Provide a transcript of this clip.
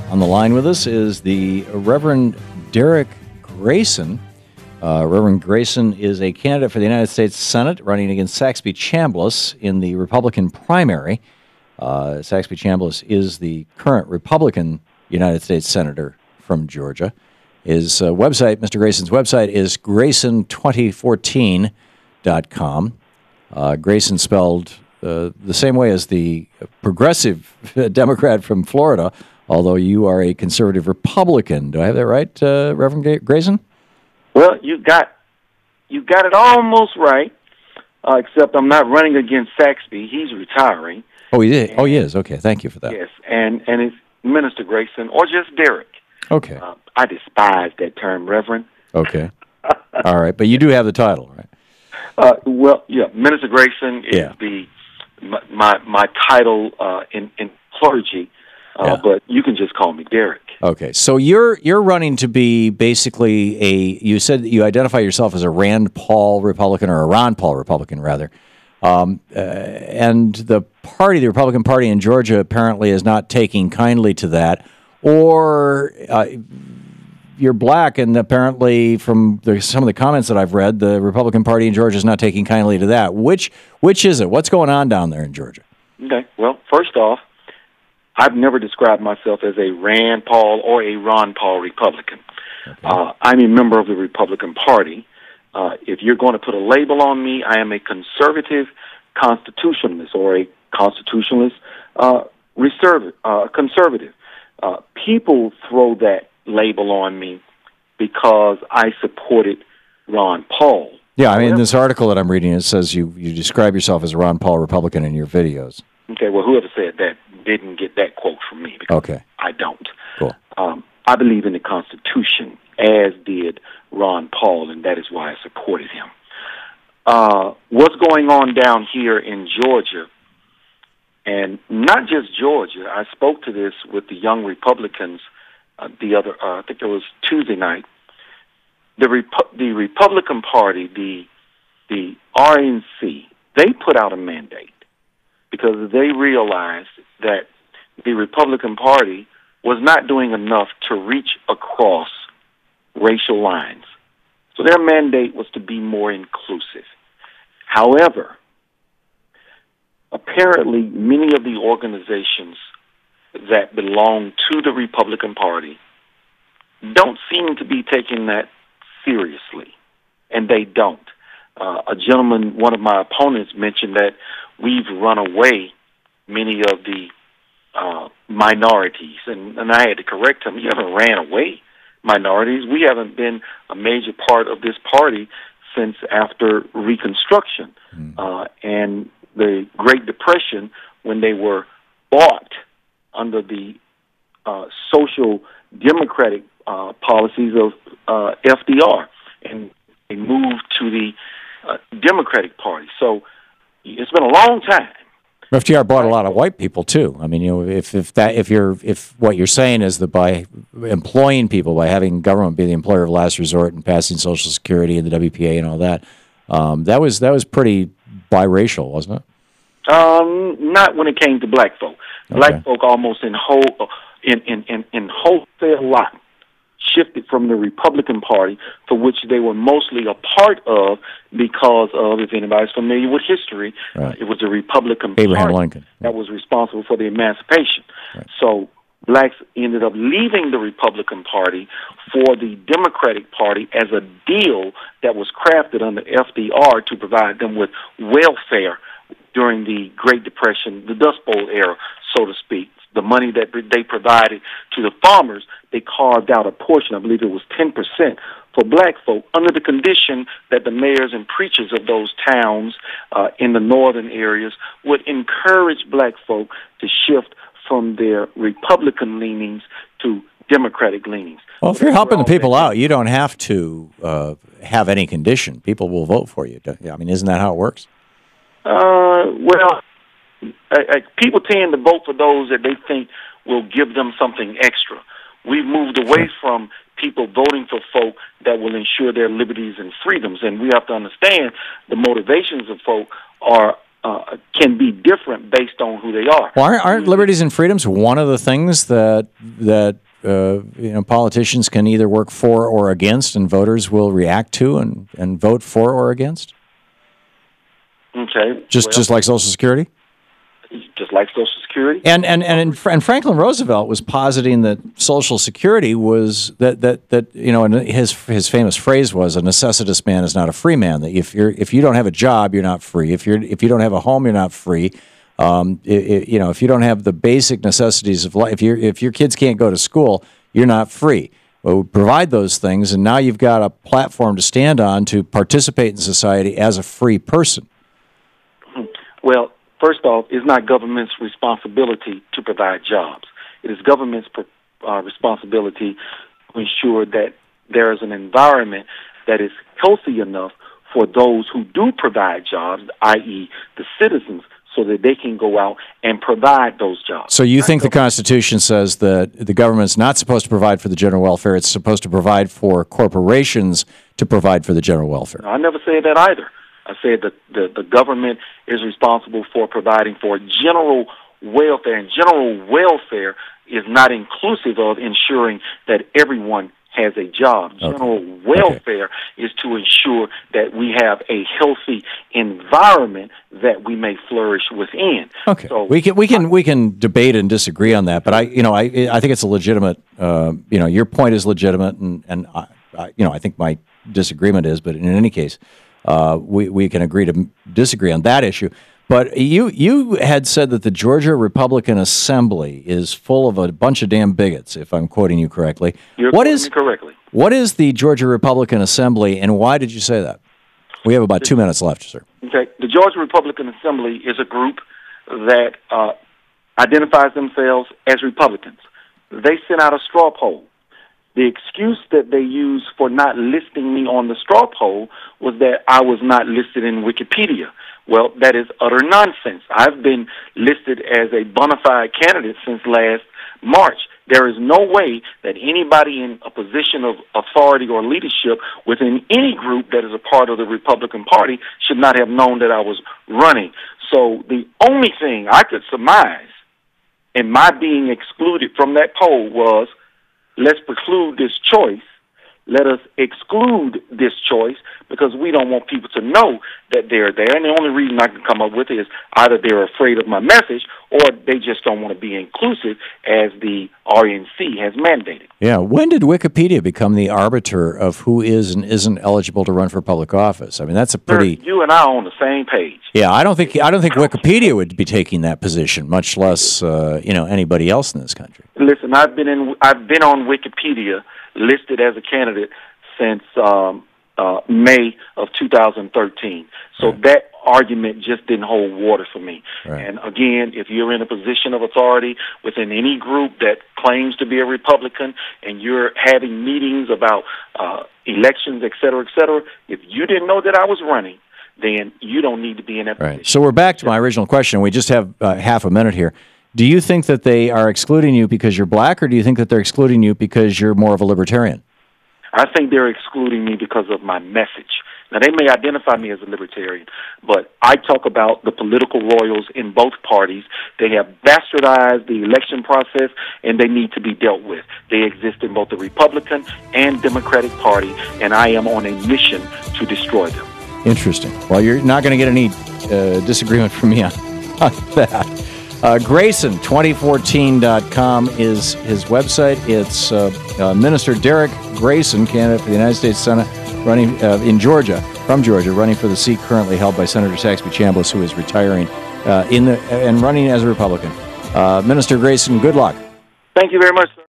On the line with us is the Reverend Derrick Grayson. Reverend Grayson is a candidate for the United States Senate running against Saxby Chambliss in the Republican primary. Saxby Chambliss is the current Republican United States Senator from Georgia. His website, Mr. Grayson's website, is grayson2014.com. Grayson spelled the same way as the progressive Democrat from Florida, although you are a conservative Republican. Do I have that right, Reverend Grayson? Well, you got it almost right, except I'm not running against Saxby. He's retiring. Oh, he is. He is. Okay, thank you for that. Yes, and it's Minister Grayson or just Derrick. Okay. I despise that term, Reverend. Okay. All right, but you do have the title, right? Well, yeah, Minister Grayson is my title in clergy, but you can just call me Derrick. Okay, so you're running to be basically you said that you identify yourself as a Rand Paul Republican, or a Ron Paul Republican, rather. And the Republican Party in Georgia apparently is not taking kindly to that, or you're black, and apparently from some of the comments that I've read, the Republican Party in Georgia is not taking kindly to that. Which is it? What's going on down there in Georgia? Okay, well, first off, I've never described myself as a Rand Paul or a Ron Paul Republican. Okay. I'm a member of the Republican Party. If you're going to put a label on me, I am a conservative constitutionalist or a constitutionalist conservative. People throw that label on me because I supported Ron Paul. Yeah, I mean, in this article that I'm reading, it says you describe yourself as a Ron Paul Republican in your videos. Okay, well, whoever said that didn't get that quote from me, because I don't. Cool. I believe in the Constitution, as did Ron Paul, and that is why I supported him. What's going on down here in Georgia, and not just Georgia, I spoke to this with the young Republicans I think it was Tuesday night. The Republican Party, the RNC, they put out a mandate because they realized that the Republican Party was not doing enough to reach across racial lines. So their mandate was to be more inclusive. However, apparently many of the organizations that belong to the Republican Party don't seem to be taking that seriously, and they don't. A gentleman, one of my opponents, mentioned that we've run away many of the minorities, and I had to correct him. You haven't ran away minorities. We haven't been a major part of this party since after Reconstruction and the Great Depression, when they were bought under the social democratic policies of FDR, and they moved to the Democratic Party. So it's been a long time. FDR bought a lot of white people too. I mean, if what you're saying is that by employing people, by having government be the employer of last resort and passing Social Security and the WPA and all that, that was pretty biracial, wasn't it? Not when it came to black folk. Okay. Black folk almost in wholesale lot shifted from the Republican Party, for which they were mostly a part of, because of, if anybody's familiar with history, it was the Republican Abraham Party Lincoln that was responsible for the emancipation. Right. So blacks ended up leaving the Republican Party for the Democratic Party as a deal that was crafted under FDR to provide them with welfare during the Great Depression, the Dust Bowl era, so to speak. The money that they provided to the farmers, they carved out a portion, I believe it was 10%, for black folk, under the condition that the mayors and preachers of those towns in the northern areas would encourage black folk to shift from their Republican leanings to Democratic leanings. Well, if you're helping the people out, you don't have to have any condition. People will vote for you. I mean, isn't that how it works? Well, people tend to vote for those that they think will give them something extra. We've moved away from people voting for folk that will ensure their liberties and freedoms, and we have to understand the motivations of folk are can be different based on who they are. Well, aren't liberties and freedoms one of the things that politicians can either work for or against, and voters will react to and vote for or against? Okay. Just like Social Security? Just like Social Security. And Franklin Roosevelt was positing that Social Security was that and his famous phrase was, "A necessitous man is not a free man." That if you don't have a job, you're not free. If you don't have a home, you're not free. If you don't have the basic necessities of life, if your kids can't go to school, you're not free. Well, we provide those things, and now you've got a platform to stand on to participate in society as a free person. Well, first off, it's not government's responsibility to provide jobs. It is government's responsibility to ensure that there is an environment that is healthy enough for those who do provide jobs, i.e. the citizens, so that they can go out and provide those jobs. So you think the Constitution says that the government's not supposed to provide for the general welfare, it's supposed to provide for corporations to provide for the general welfare? No, I never said that either. I said that the government is responsible for providing for general welfare, and general welfare is not inclusive of ensuring that everyone has a job. Okay. General welfare is to ensure that we have a healthy environment that we may flourish within. Okay, so we can debate and disagree on that, but I think it's a legitimate. Your point is legitimate, and I think my disagreement is. But in any case, we can agree to disagree on that issue. But you had said that the Georgia Republican Assembly is full of a bunch of damn bigots, if I'm quoting you correctly. You're quoting me correctly. What is the Georgia Republican Assembly, and why did you say that? We have about 2 minutes left, sir. Okay. The Georgia Republican Assembly is a group that identifies themselves as Republicans. They sent out a straw poll. The excuse that they used for not listing me on the straw poll was that I was not listed in Wikipedia. Well, that is utter nonsense. I've been listed as a bona fide candidate since last March. There is no way that anybody in a position of authority or leadership within any group that is a part of the Republican Party should not have known that I was running. So the only thing I could surmise in my being excluded from that poll was, let's preclude this choice. Let us exclude this choice because we don't want people to know that they're there. And the only reason I can come up with is either they're afraid of my message or they just don't want to be inclusive as the RNC has mandated. Yeah. When did Wikipedia become the arbiter of who is and isn't eligible to run for public office? I mean, that's a pretty... Sir, you and I are on the same page. Yeah, I don't think Wikipedia would be taking that position, much less anybody else in this country. Listen, I've been on Wikipedia listed as a candidate since May of 2013. So that argument just didn't hold water for me. Right. And again, if you're in a position of authority within any group that claims to be a Republican and you're having meetings about elections, et cetera, if you didn't know that I was running, then you don't need to be in that position. So we're back to my original question. We just have half a minute here. Do you think that they are excluding you because you're black, or do you think that they're excluding you because you're more of a libertarian? I think they're excluding me because of my message. Now, they may identify me as a libertarian, but I talk about the political royals in both parties. They have bastardized the election process, and they need to be dealt with. They exist in both the Republican and Democratic Party, and I am on a mission to destroy them. Interesting. Well, you're not going to get any disagreement from me on that. Grayson2014.com is his website. It's Minister Derrick Grayson, candidate for the United States Senate, running in Georgia, from Georgia, running for the seat currently held by Senator Saxby Chambliss, who is retiring and running as a Republican. Minister Grayson, good luck. Thank you very much, sir.